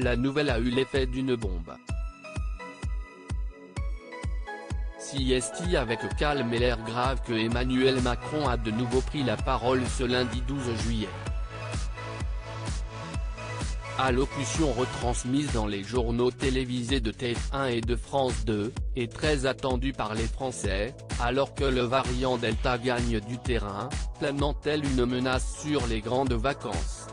La nouvelle a eu l'effet d'une bombe. Si est avec calme et l'air grave que Emmanuel Macron a de nouveau pris la parole ce lundi 12 juillet. Allocution retransmise dans les journaux télévisés de TF1 et de France 2, et très attendue par les Français, alors que le variant Delta gagne du terrain, planant tel une menace sur les grandes vacances.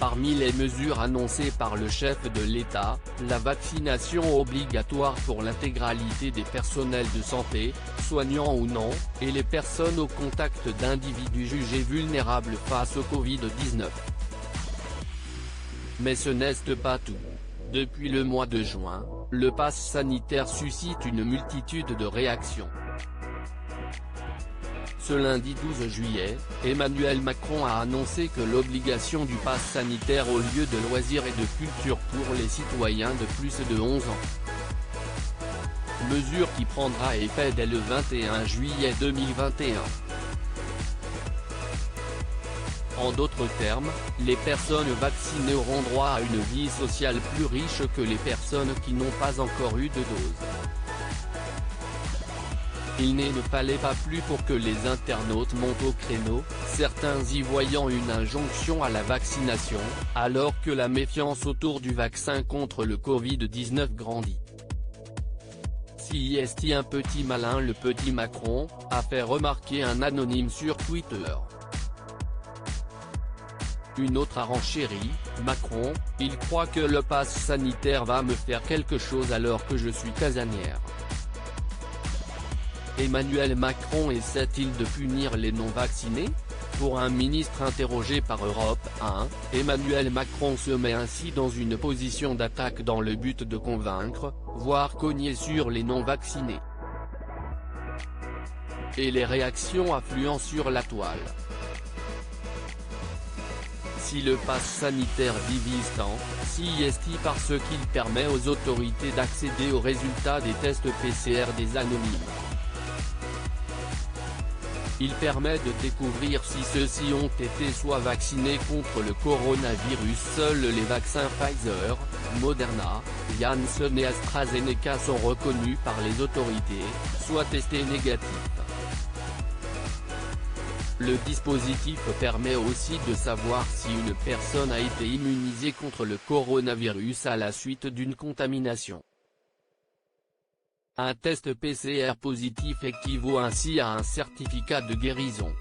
Parmi les mesures annoncées par le chef de l'État, la vaccination obligatoire pour l'intégralité des personnels de santé, soignants ou non, et les personnes au contact d'individus jugés vulnérables face au Covid-19. Mais ce n'est pas tout. Depuis le mois de juin, le pass sanitaire suscite une multitude de réactions. Ce lundi 12 juillet, Emmanuel Macron a annoncé que l'obligation du pass sanitaire aux lieux de loisirs et de culture pour les citoyens de plus de 11 ans. Mesure qui prendra effet dès le 21 juillet 2021. En d'autres termes, les personnes vaccinées auront droit à une vie sociale plus riche que les personnes qui n'ont pas encore eu de dose. Il ne fallait pas plus pour que les internautes montent au créneau, certains y voyant une injonction à la vaccination, alors que la méfiance autour du vaccin contre le Covid-19 grandit. Si est un petit malin, le petit Macron, a fait remarquer un anonyme sur Twitter. Une autre a renchéri, Macron, il croit que le pass sanitaire va me faire quelque chose alors que je suis casanière. Emmanuel Macron essaie-t-il de punir les non-vaccinés? Pour un ministre interrogé par Europe 1, Emmanuel Macron se met ainsi dans une position d'attaque dans le but de convaincre, voire cogner sur les non-vaccinés. Et les réactions affluent sur la toile. Si le pass sanitaire divise tant, si est parce qu'il permet aux autorités d'accéder aux résultats des tests PCR des anonymes. Il permet de découvrir si ceux-ci ont été soit vaccinés contre le coronavirus. Seuls les vaccins Pfizer, Moderna, Janssen et AstraZeneca sont reconnus par les autorités, soit testés négatifs. Le dispositif permet aussi de savoir si une personne a été immunisée contre le coronavirus à la suite d'une contamination. Un test PCR positif équivaut ainsi à un certificat de guérison.